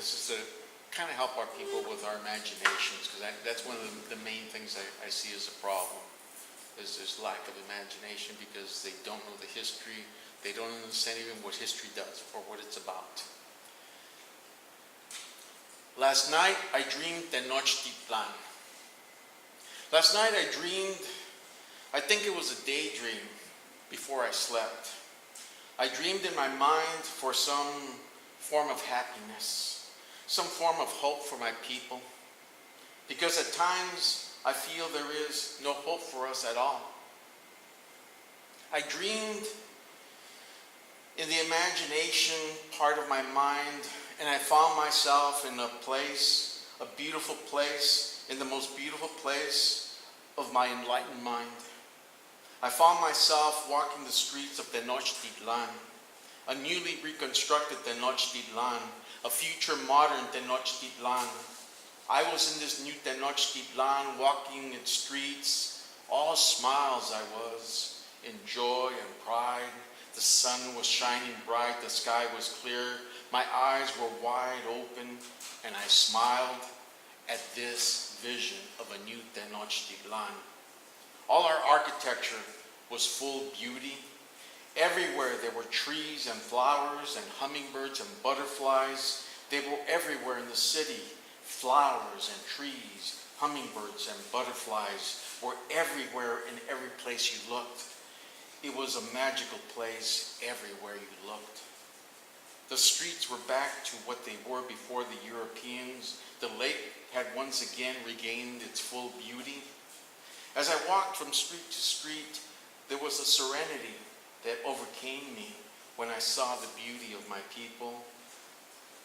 this is to kind of help our people with our imaginations, because that's one of the main things I see as a problem, is this lack of imagination, because they don't know the history. They don't understand even what history does or what it's about. Last night, I dreamed Tenochtitlan. Last night, I dreamed, I think it was a daydream before I slept. I dreamed in my mind for some form of happiness, some form of hope for my people, because at times I feel there is no hope for us at all. I dreamed in the imagination part of my mind, and I found myself in a place, a beautiful place, in the most beautiful place of my enlightened mind. I found myself walking the streets of Tenochtitlan, a newly reconstructed Tenochtitlan, a future modern Tenochtitlan. I was in this new Tenochtitlan, walking its streets, all smiles I was, in joy and pride. The sun was shining bright, the sky was clear, my eyes were wide open, and I smiled at this vision of a new Tenochtitlan. All our architecture was full beauty. Everywhere there were trees and flowers and hummingbirds and butterflies. They were everywhere in the city. Flowers and trees, hummingbirds and butterflies were everywhere in every place you looked. It was a magical place everywhere you looked. The streets were back to what they were before the Europeans. The lake had once again regained its full beauty. As I walked from street to street, there was a serenity that overcame me when I saw the beauty of my people.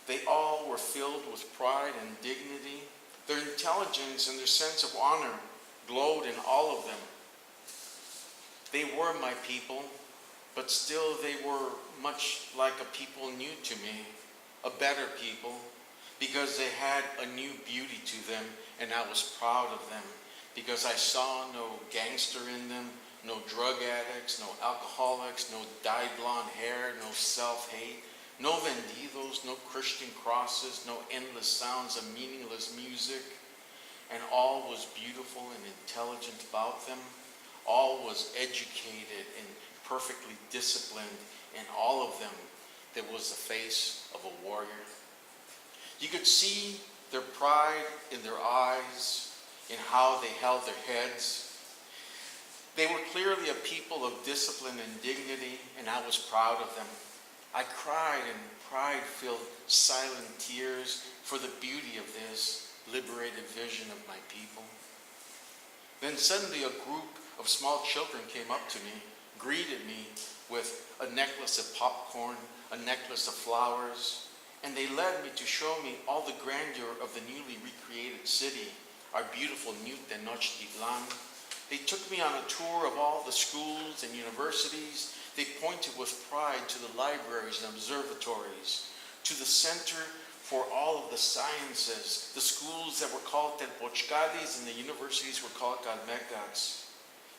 They all were filled with pride and dignity. Their intelligence and their sense of honor glowed in all of them. They were my people, but still they were much like a people new to me, a better people, because they had a new beauty to them, and I was proud of them, because I saw no gangster in them, no drug addicts, no alcoholics, no dyed blonde hair, no self-hate, no vendidos, no Christian crosses, no endless sounds of meaningless music, and all was beautiful and intelligent about them. All was educated and perfectly disciplined, and all of them, there was the face of a warrior. You could see their pride in their eyes, in how they held their heads. They were clearly a people of discipline and dignity, and I was proud of them. I cried in pride-filled, silent tears for the beauty of this liberated vision of my people. Then suddenly a group of small children came up to me, greeted me with a necklace of popcorn, a necklace of flowers, and they led me to show me all the grandeur of the newly recreated city, our beautiful new Tenochtitlan. They took me on a tour of all the schools and universities. They pointed with pride to the libraries and observatories, to the center for all of the sciences, the schools that were called Tenochtitlan and the universities were called Calmecacs,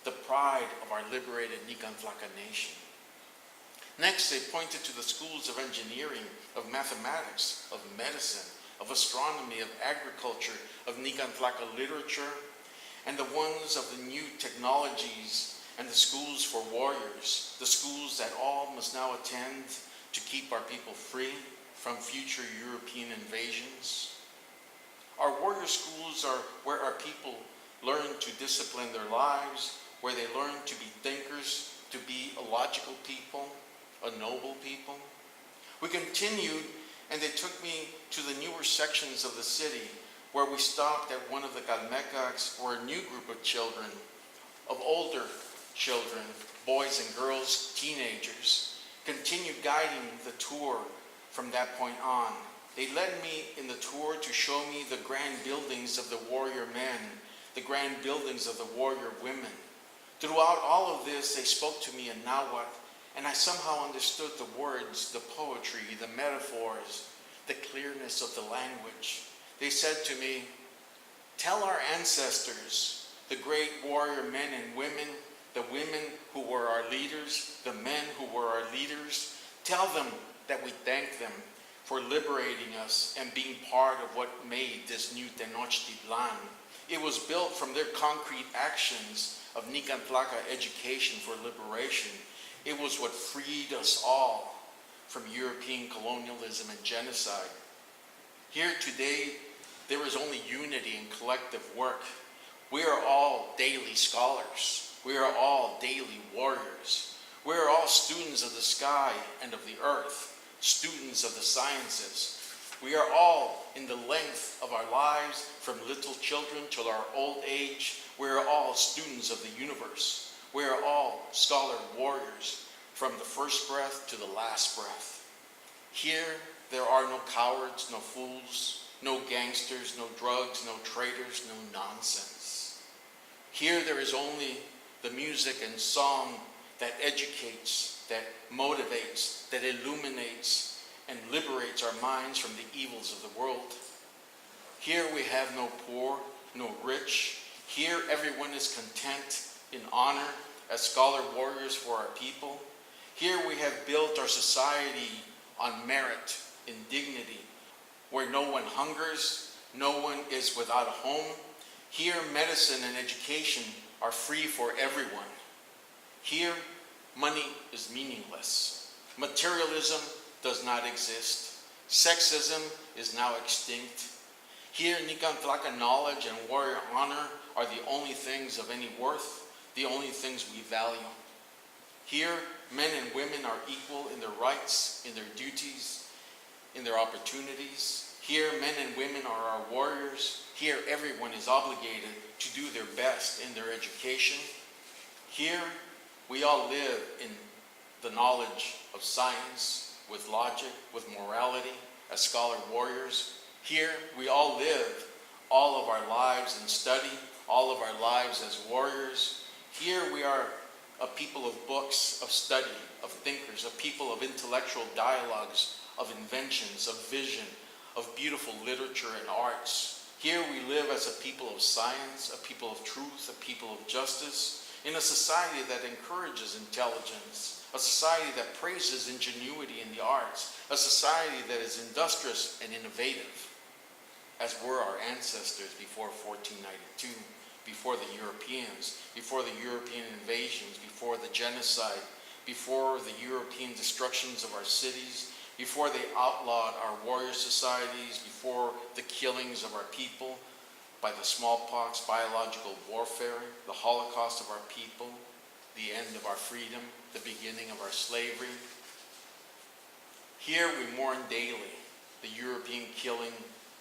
the pride of our liberated Nican Tlaca nation. Next, they pointed to the schools of engineering, of mathematics, of medicine, of astronomy, of agriculture, of Nican Tlaca literature, and the ones of the new technologies and the schools for warriors, the schools that all must now attend to keep our people free from future European invasions. Our warrior schools are where our people learn to discipline their lives, where they learn to be thinkers, to be a logical people, a noble people. We continued, and they took me to the newer sections of the city, where we stopped at one of the Calmecacs, where a new group of children, of older children, boys and girls, teenagers, continued guiding the tour from that point on. They led me in the tour to show me the grand buildings of the warrior men, the grand buildings of the warrior women. Throughout all of this, they spoke to me in Nahuatl, and I somehow understood the words, the poetry, the metaphors, the clearness of the language. They said to me, "Tell our ancestors, the great warrior men and women, the women who were our leaders, the men who were our leaders, tell them that we thank them for liberating us and being part of what made this new Tenochtitlan. It was built from their concrete actions of Nican Tlaca education for liberation. It was what freed us all from European colonialism and genocide. Here today, there is only unity and collective work. We are all daily scholars. We are all daily warriors. We are all students of the sky and of the earth, students of the sciences. We are all in the length of our lives, from little children till our old age. We are all students of the universe. We are all scholar warriors, from the first breath to the last breath. Here, there are no cowards, no fools, no gangsters, no drugs, no traitors, no nonsense. Here, there is only the music and song that educates, that motivates, that illuminates, and liberates our minds from the evils of the world. Here we have no poor, no rich. Here everyone is content in honor as scholar warriors for our people. Here we have built our society on merit and dignity, where no one hungers, no one is without a home. Here medicine and education are free for everyone. Here money is meaningless. Materialism does not exist. Sexism is now extinct. Here, Nican Tlaca knowledge and warrior honor are the only things of any worth, the only things we value. Here, men and women are equal in their rights, in their duties, in their opportunities. Here, men and women are our warriors. Here, everyone is obligated to do their best in their education. Here, we all live in the knowledge of science, with logic, with morality, as scholar warriors. Here, we all live all of our lives in study, all of our lives as warriors. Here, we are a people of books, of study, of thinkers, a people of intellectual dialogues, of inventions, of vision, of beautiful literature and arts. Here, we live as a people of science, a people of truth, a people of justice, in a society that encourages intelligence, a society that praises ingenuity in the arts, a society that is industrious and innovative, as were our ancestors before 1492, before the Europeans, before the European invasions, before the genocide, before the European destructions of our cities, before they outlawed our warrior societies, before the killings of our people by the smallpox, biological warfare, the Holocaust of our people, the end of our freedom, the beginning of our slavery. Here we mourn daily the European killing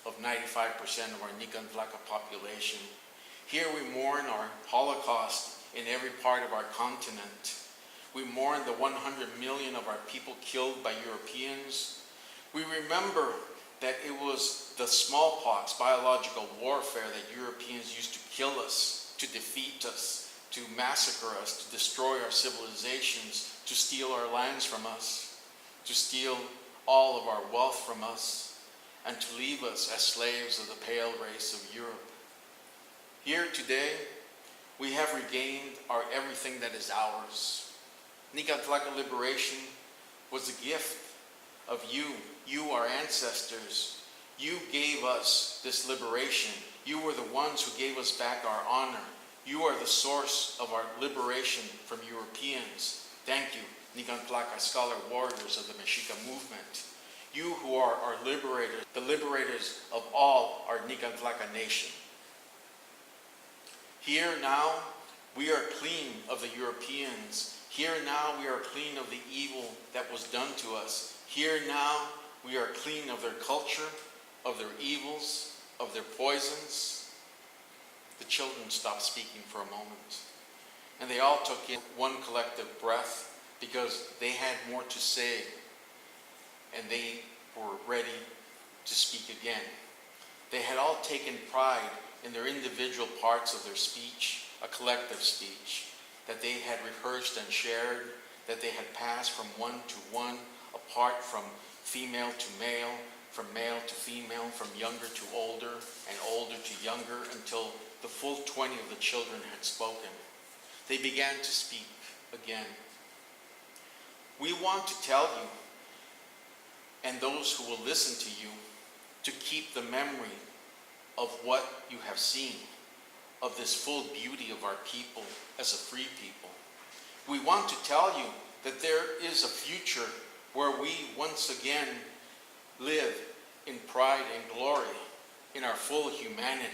of 95% of our Nican Tlaca population. Here we mourn our Holocaust in every part of our continent. We mourn the 100 million of our people killed by Europeans. We remember that it was the smallpox, biological warfare, that Europeans used to kill us, to defeat us, to massacre us, to destroy our civilizations, to steal our lands from us, to steal all of our wealth from us, and to leave us as slaves of the pale race of Europe. Here today, we have regained our everything that is ours. Nican Tlaca liberation was a gift of you, our ancestors. You gave us this liberation. You were the ones who gave us back our honor. You are the source of our liberation from Europeans. Thank you, Nican Tlaca, scholar warriors of the Mexica movement. You who are our liberators, the liberators of all our Nican Tlaca nation. Here now, we are clean of the Europeans. Here now, we are clean of the evil that was done to us. Here now, we are clean of their culture, of their evils, of their poisons. The children stopped speaking for a moment, and they all took in one collective breath, because they had more to say, and they were ready to speak again. They had all taken pride in their individual parts of their speech, a collective speech, that they had rehearsed and shared, that they had passed from one to one, apart from female to male, from male to female, from younger to older, and older to younger, until the full 20 of the children had spoken. They began to speak again. We want to tell you and those who will listen to you to keep the memory of what you have seen, of this full beauty of our people as a free people. We want to tell you that there is a future where we once again live in pride and glory, in our full humanity,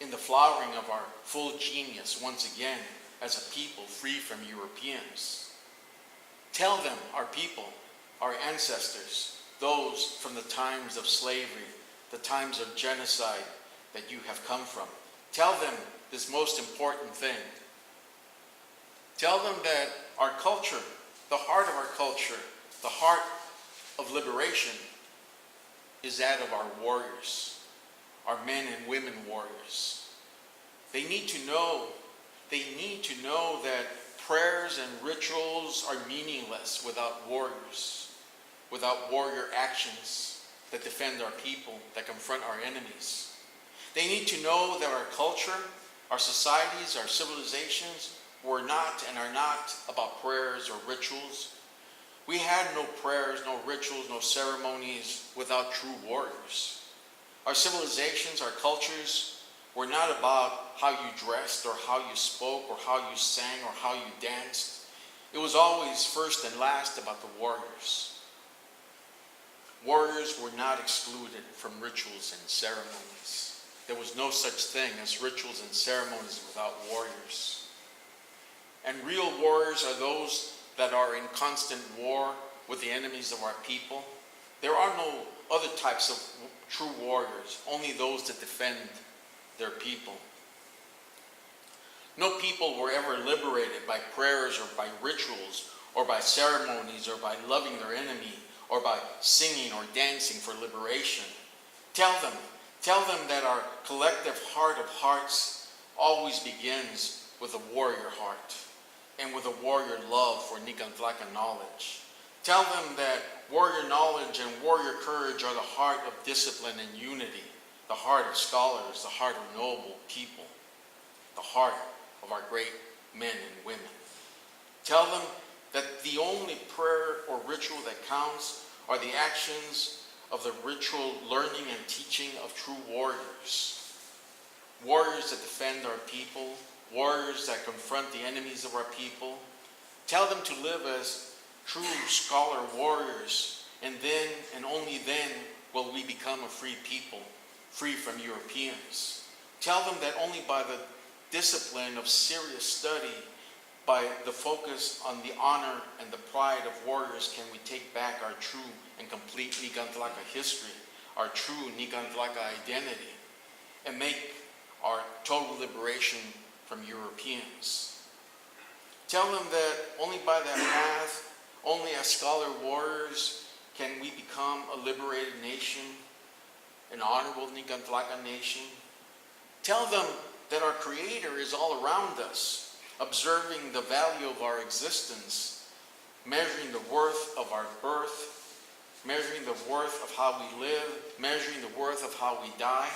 in the flowering of our full genius once again as a people free from Europeans. Tell them, our people, our ancestors, those from the times of slavery, the times of genocide that you have come from. Tell them this most important thing. Tell them that our culture, the heart of our culture, the heart of liberation is that of our warriors, our men and women warriors. They need to know that prayers and rituals are meaningless without warriors, without warrior actions that defend our people, that confront our enemies. They need to know that our culture, our societies, our civilizations were not and are not about prayers or rituals. We had no prayers, no rituals, no ceremonies without true warriors. Our civilizations, our cultures were not about how you dressed or how you spoke or how you sang or how you danced. It was always first and last about the warriors. Warriors were not excluded from rituals and ceremonies. There was no such thing as rituals and ceremonies without warriors. And real warriors are those that are in constant war with the enemies of our people. There are no other types of true warriors, only those that defend their people. No people were ever liberated by prayers or by rituals or by ceremonies or by loving their enemy or by singing or dancing for liberation. Tell them that our collective heart of hearts always begins with a warrior heart and with a warrior love for Nican Tlaca knowledge. Tell them that warrior knowledge and warrior courage are the heart of discipline and unity, the heart of scholars, the heart of noble people, the heart of our great men and women. Tell them that the only prayer or ritual that counts are the actions of the ritual learning and teaching of true warriors. Warriors that defend our people, warriors that confront the enemies of our people. Tell them to live as true scholar warriors, and then and only then will we become a free people, free from Europeans. Tell them that only by the discipline of serious study, by the focus on the honor and the pride of warriors, can we take back our true and complete Nican Tlaca history, our true Nican Tlaca identity, and make our total liberation from Europeans. Tell them that only by that path, only as scholar warriors, can we become a liberated nation, an honorable Nican Tlaca nation. Tell them that our Creator is all around us, observing the value of our existence, measuring the worth of our birth, measuring the worth of how we live, measuring the worth of how we die.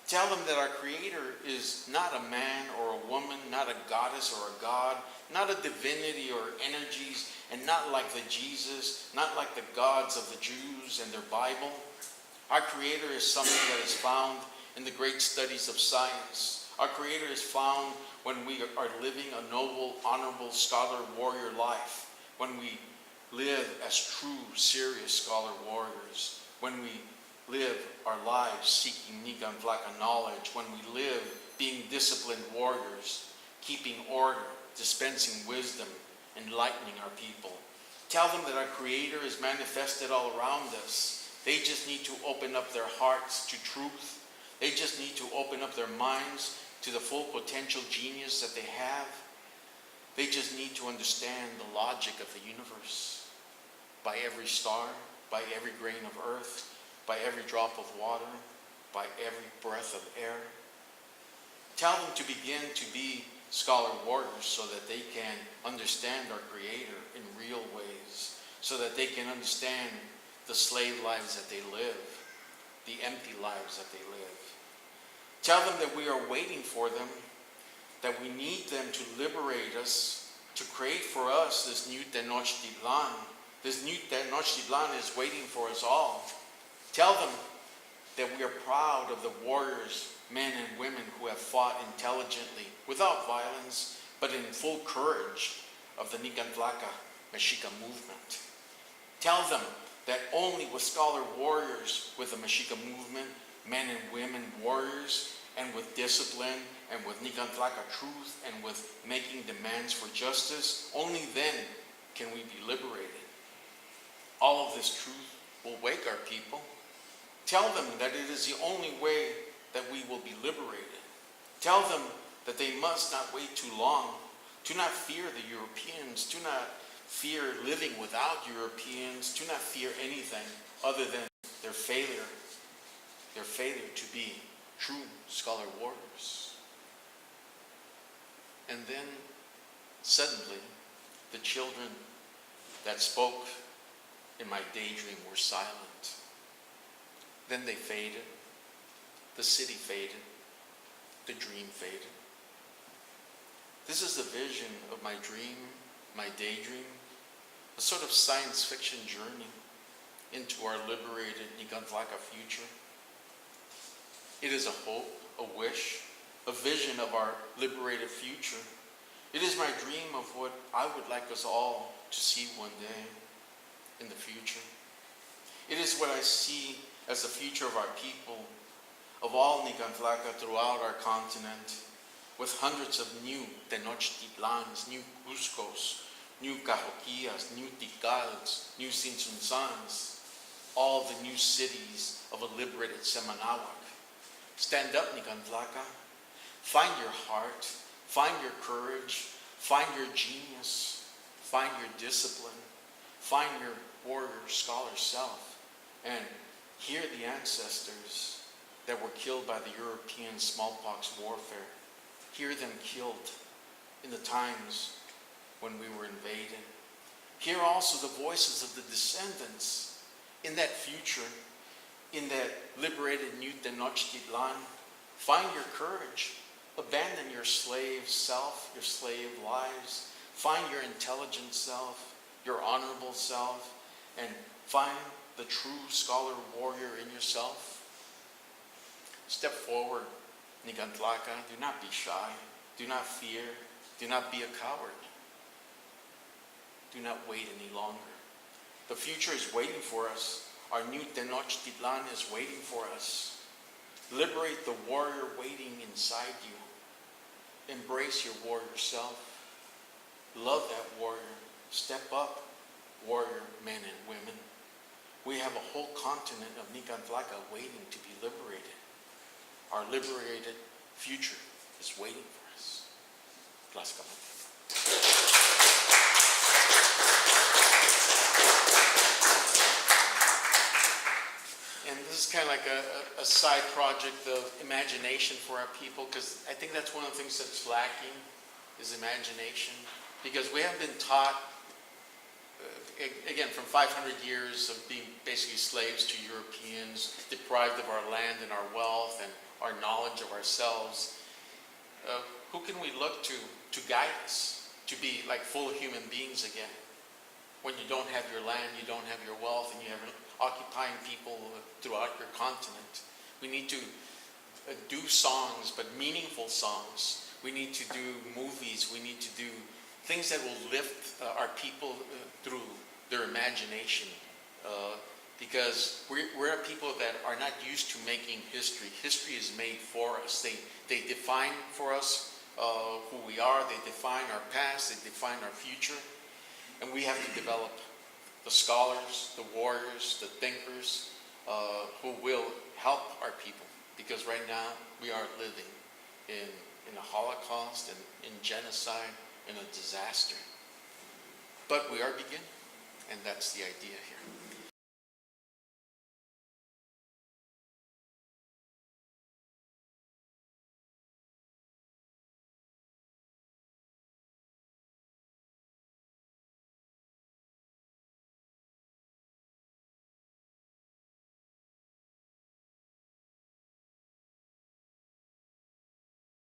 Tell them that our Creator is not a man or a woman, not a goddess or a god, not a divinity or energies, and not like the Jesus, not like the gods of the Jews and their Bible. Our Creator is something that is found in the great studies of science. Our Creator is found when we are living a noble, honorable, scholar, warrior life, when we live as true, serious scholar warriors, when we live our lives seeking Nican Tlaca knowledge, when we live being disciplined warriors, keeping order, dispensing wisdom, enlightening our people. Tell them that our Creator is manifested all around us. They just need to open up their hearts to truth. They just need to open up their minds to the full potential genius that they have. They just need to understand the logic of the universe. By every star, by every grain of earth, by every drop of water, by every breath of air. Tell them to begin to be scholar warriors so that they can understand our Creator in real ways, so that they can understand the slave lives that they live, the empty lives that they live. Tell them that we are waiting for them, that we need them to liberate us, to create for us this new Tenochtitlan, This new Tenochtitlan is waiting for us all. Tell them that we are proud of the warriors, men and women who have fought intelligently, without violence, but in full courage of the Nican Tlaca Mexica movement. Tell them that only with scholar warriors, with the Mexica movement, men and women warriors, and with discipline, and with Nican Tlaca truth, and with making demands for justice, only then can we be liberated. All of this truth will wake our people. Tell them that it is the only way that we will be liberated. Tell them that they must not wait too long. Do not fear the Europeans. Do not fear living without Europeans. Do not fear anything other than their failure to be true scholar warriors. And then suddenly the children that spoke in my daydream were silent. Then they faded. The city faded. The dream faded. This is the vision of my dream, my daydream, a sort of science fiction journey into our liberated Nican Tlaca future. It is a hope, a wish, a vision of our liberated future. It is my dream of what I would like us all to see one day in the future. It is what I see as the future of our people, of all Nican Tlaca throughout our continent, with hundreds of new Tenochtitlans, new Cuscos, new Cahoquias, new Tikals, new Sinsunzans, all the new cities of a liberated Semanahuac. Stand up, Nican Tlaca. Find your heart, find your courage, find your genius, find your discipline, find your warrior scholar self, and hear the ancestors that were killed by the European smallpox warfare. Hear them killed in the times when we were invaded. Hear also the voices of the descendants in that future, in that liberated new Tenochtitlan. Find your courage. Abandon your slave self, your slave lives. Find your intelligent self, your honorable self, and find the true scholar warrior in yourself. Step forward, Nican Tlaca. Do not be shy. Do not fear. Do not be a coward. Do not wait any longer. The future is waiting for us. Our new Tenochtitlan is waiting for us. Liberate the warrior waiting inside you. Embrace your warrior self. Love that warrior. Step up, warrior men and women. We have a whole continent of Nican Tlaca waiting to be liberated. Our liberated future is waiting for us. Tlaxcala. And this is kind of like a side project of imagination for our people, because I think that's one of the things that's lacking, is imagination. Because we haven't been taught, again, from 500 years of being basically slaves to Europeans, deprived of our land and our wealth and our knowledge of ourselves. Who can we look to guide us, to be like full human beings again? When you don't have your land, you don't have your wealth, and you have occupying people throughout your continent. We need to do songs, but meaningful songs. We need to do movies. We need to do things that will lift our people through their imagination. Because we're a people that are not used to making history. History is made for us. They define for us who we are. They define our past. They define our future. And we have to develop the scholars, the warriors, the thinkers who will help our people. Because right now we are living in a Holocaust and in genocide, in a disaster. But we are beginning, and that's the idea here.